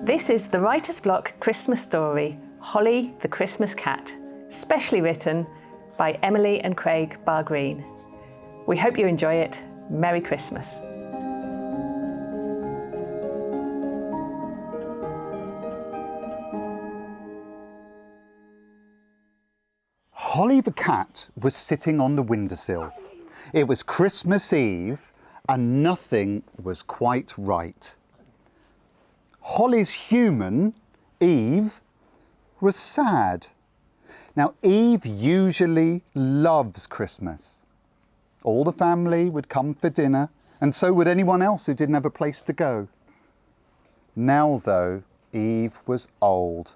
This is the Writer's Block Christmas story, Holly the Christmas Cat, specially written by Emily and Craig Barr-Green. We hope you enjoy it. Merry Christmas. Holly the cat was sitting on the windowsill. It was Christmas Eve and nothing was quite right. Holly's human, Eve, was sad. Now, Eve usually loves Christmas. All the family would come for dinner, and so would anyone else who didn't have a place to go. Now, though, Eve was old,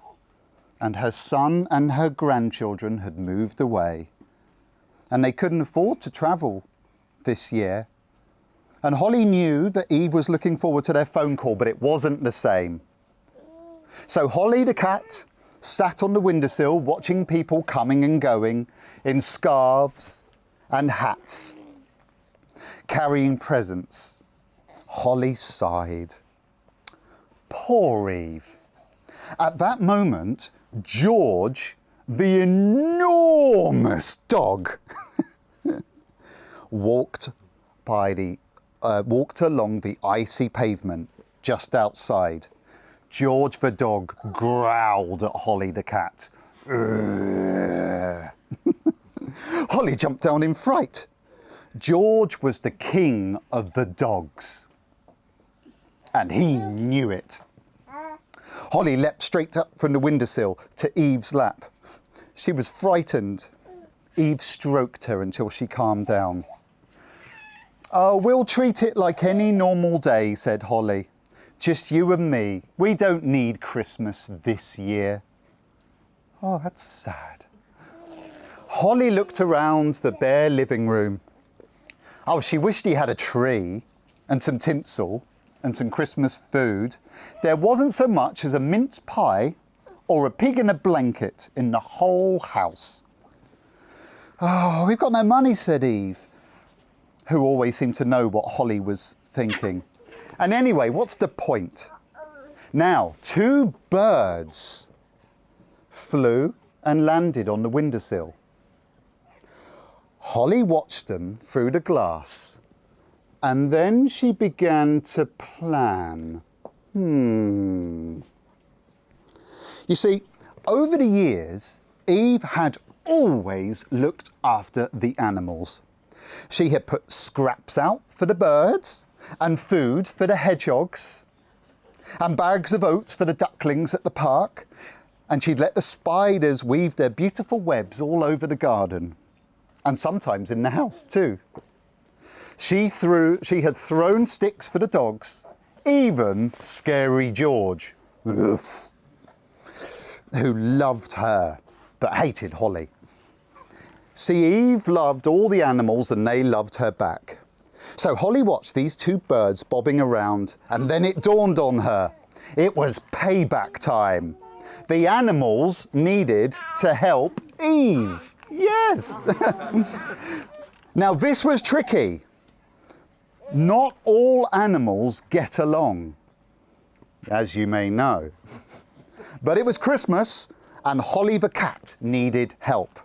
and her son and her grandchildren had moved away, and they couldn't afford to travel this year. And Holly knew that Eve was looking forward to their phone call, but it wasn't the same. So Holly the cat sat on the windowsill watching people coming and going in scarves and hats, carrying presents. Holly sighed. Poor Eve. At that moment, George, the enormous dog, walked along the icy pavement just outside. George the dog growled at Holly the cat. Holly jumped down in fright. George was the king of the dogs, and he knew it. Holly leapt straight up from the windowsill to Eve's lap. She was frightened. Eve stroked her until she calmed down. "Oh, we'll treat it like any normal day," said Holly. "Just you and me. We don't need Christmas this year." Oh, that's sad. Holly looked around the bare living room. Oh, she wished he had a tree and some tinsel and some Christmas food. There wasn't so much as a mince pie or a pig in a blanket in the whole house. "Oh, we've got no money," said Eve, who always seemed to know what Holly was thinking. "And anyway, what's the point?" Now, two birds flew and landed on the windowsill. Holly watched them through the glass, and then she began to plan. You see, over the years, Eve had always looked after the animals. She had put scraps out for the birds, and food for the hedgehogs, and bags of oats for the ducklings at the park, and she'd let the spiders weave their beautiful webs all over the garden, and sometimes in the house too. She had thrown sticks for the dogs, even Scary George, who loved her but hated Holly. See, Eve loved all the animals and they loved her back. So Holly watched these two birds bobbing around, and then it dawned on her. It was payback time. The animals needed to help Eve. Yes. Now this was tricky. Not all animals get along, as you may know. But it was Christmas and Holly the cat needed help.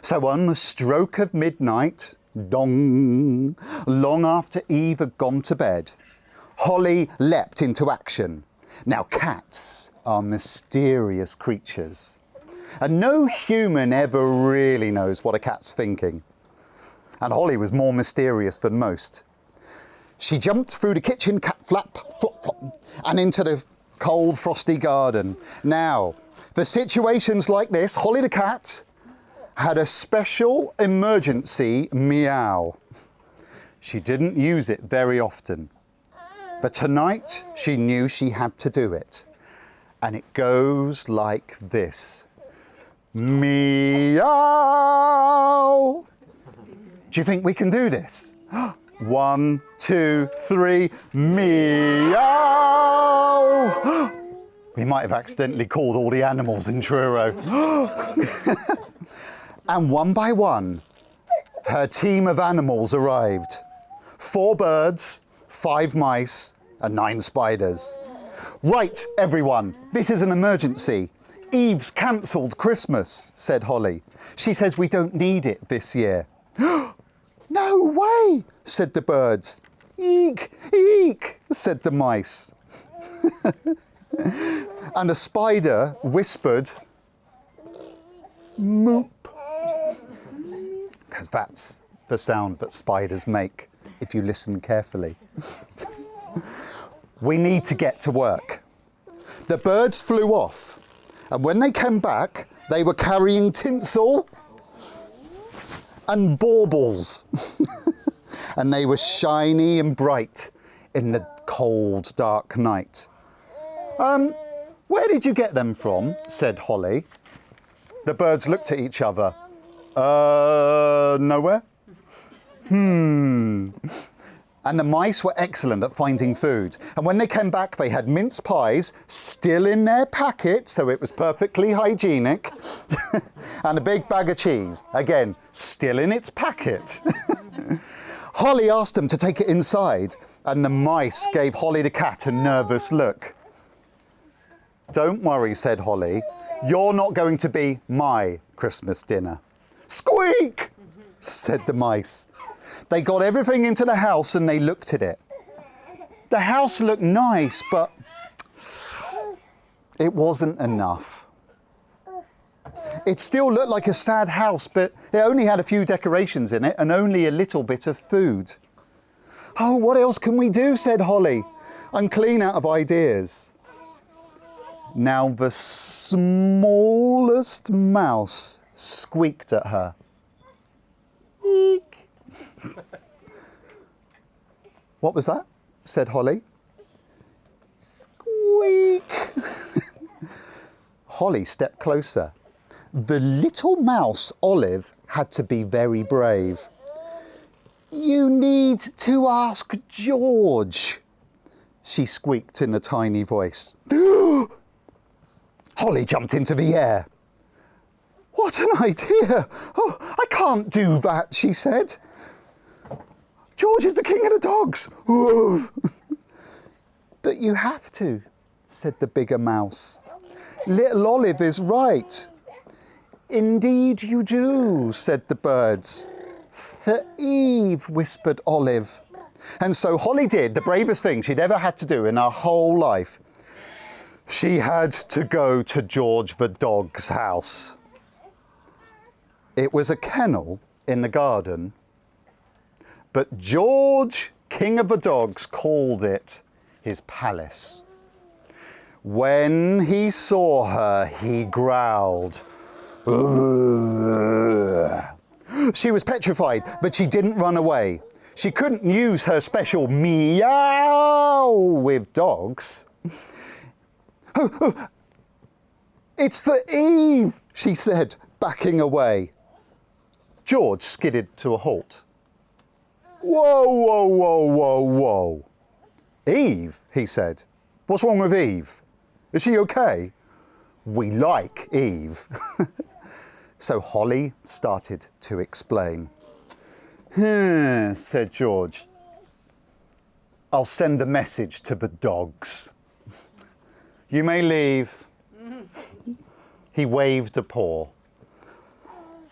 So on the stroke of midnight, dong, long after Eve had gone to bed, Holly leapt into action. Now cats are mysterious creatures, and no human ever really knows what a cat's thinking. And Holly was more mysterious than most. She jumped through the kitchen cat flap, flop, flop, and into the cold, frosty garden. Now, for situations like this, Holly the cat had a special emergency meow. She didn't use it very often, but tonight she knew she had to do it. And it goes like this. Meow! Do you think we can do this? 1, 2, 3, meow! We might have accidentally called all the animals in Truro. And one by one, her team of animals arrived. 4 birds, 5 mice, and 9 spiders. Right, everyone, this is an emergency. Eve's cancelled Christmas, said Holly. She says we don't need it this year. No way, said the birds. Eek, eek, said the mice. And a spider whispered, moop. Because that's the sound that spiders make if you listen carefully. We need to get to work. The birds flew off, and when they came back, they were carrying tinsel and baubles. And they were shiny and bright in the cold, dark night. Where did you get them from? Said Holly. The birds looked at each other. Nowhere? And the mice were excellent at finding food. And when they came back, they had mince pies still in their packet, so it was perfectly hygienic. And a big bag of cheese, again, still in its packet. Holly asked them to take it inside, and the mice gave Holly the cat a nervous look. Don't worry, said Holly. You're not going to be my Christmas dinner. Squeak, said the mice. They got everything into the house and they looked at it. The house looked nice, but it wasn't enough. It still looked like a sad house, but it only had a few decorations in it and only a little bit of food. Oh, what else can we do, said Holly. I'm clean out of ideas. Now the smallest mouse squeaked at her. Eek. What was that? Said Holly. Squeak. Holly stepped closer. The little mouse, Olive, had to be very brave. You need to ask George, she squeaked in a tiny voice. Holly jumped into the air. What an idea! Oh, I can't do that, she said. George is the king of the dogs. But you have to, said the bigger mouse. Little Olive is right. Indeed you do, said the birds. For Eve, whispered Olive. And so Holly did the bravest thing she'd ever had to do in her whole life. She had to go to George the dog's house. It was a kennel in the garden, but George, king of the dogs, called it his palace. When he saw her, he growled. Ugh. She was petrified, but she didn't run away. She couldn't use her special meow with dogs. Oh, it's for Eve, she said, backing away. George skidded to a halt. Whoa, whoa, whoa, whoa, whoa. Eve, he said. What's wrong with Eve? Is she okay? We like Eve. So Holly started to explain. Said George. I'll send a message to the dogs. You may leave. He waved a paw.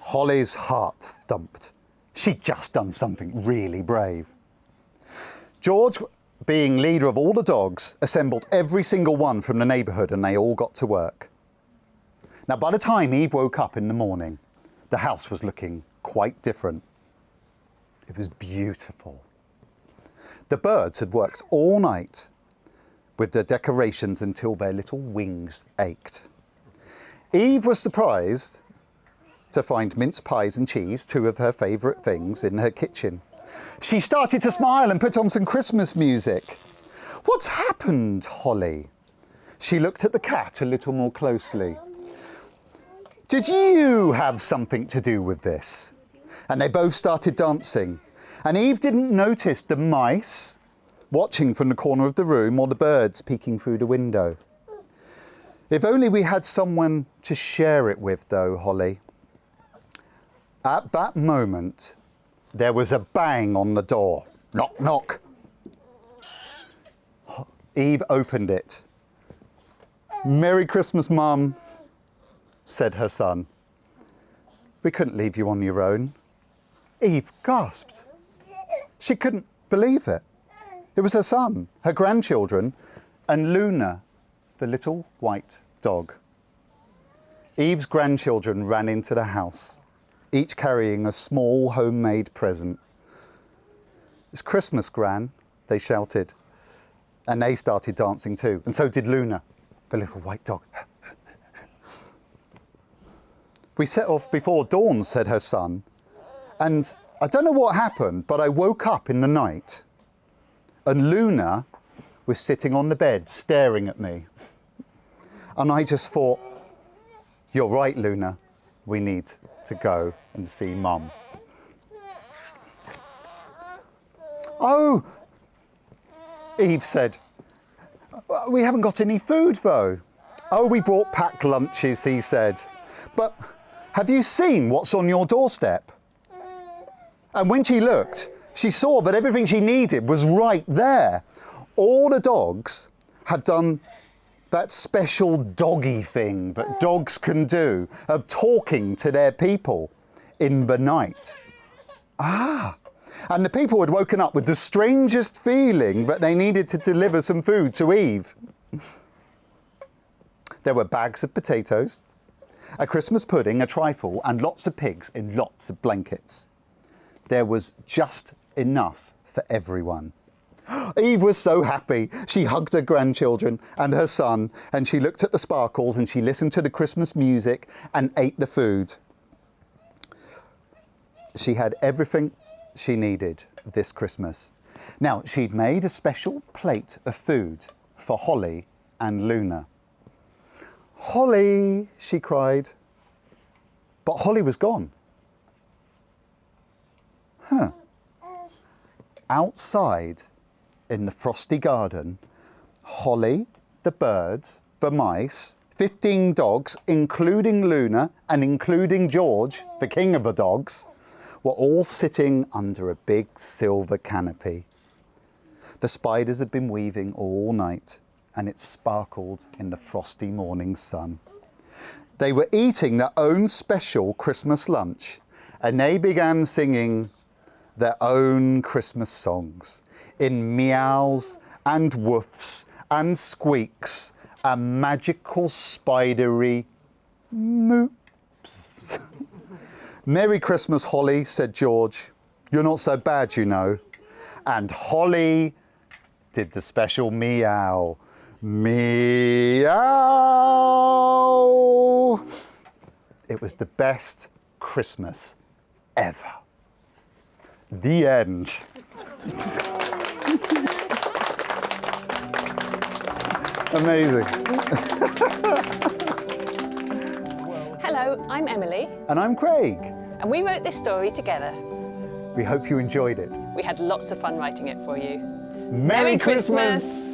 Holly's heart thumped. She'd just done something really brave. George, being leader of all the dogs, assembled every single one from the neighbourhood and they all got to work. Now, by the time Eve woke up in the morning, the house was looking quite different. It was beautiful. The birds had worked all night with their decorations until their little wings ached. Eve was surprised to find mince pies and cheese, two of her favourite things, in her kitchen. She started to smile and put on some Christmas music. What's happened, Holly? She looked at the cat a little more closely. Did you have something to do with this? And they both started dancing. And Eve didn't notice the mice watching from the corner of the room or the birds peeking through the window. If only we had someone to share it with, though, Holly. At that moment, there was a bang on the door. Knock, knock. Eve opened it Merry Christmas, Mum, said her son. We couldn't leave you on your own. Eve gasped. She couldn't believe it. It was her son, her grandchildren, and Luna, the little white dog. Eve's grandchildren ran into the house, each carrying a small homemade present. It's Christmas, Gran, they shouted. And they started dancing too, and so did Luna, the little white dog. We set off before dawn, said her son, and I don't know what happened, but I woke up in the night and Luna was sitting on the bed staring at me. And I just thought, you're right, Luna, we need to go and see Mum. Oh, Eve said, we haven't got any food though. Oh, we brought packed lunches, he said. But have you seen what's on your doorstep? And when she looked, she saw that everything she needed was right there. All the dogs had done that special doggy thing that dogs can do of talking to their people in the night. And the people had woken up with the strangest feeling that they needed to deliver some food to Eve. There were bags of potatoes, a Christmas pudding, a trifle, and lots of pigs in lots of blankets. There was just enough for everyone. Eve was so happy. She hugged her grandchildren and her son, and she looked at the sparkles and she listened to the Christmas music and ate the food. She had everything she needed this Christmas. Now, she'd made a special plate of food for Holly and Luna. Holly, she cried. But Holly was gone. Outside in the frosty garden, Holly, the birds, the mice, 15 dogs, including Luna and including George, the king of the dogs, were all sitting under a big silver canopy. The spiders had been weaving all night and it sparkled in the frosty morning sun. They were eating their own special Christmas lunch and they began singing their own Christmas songs in meows and woofs and squeaks and magical spidery moops. Merry Christmas, Holly, said George. You're not so bad, you know. And Holly did the special meow. Meow. It was the best Christmas ever. The end. Amazing. Hello, I'm Emily. And I'm Craig. And we wrote this story together. We hope you enjoyed it. We had lots of fun writing it for you. Merry Christmas!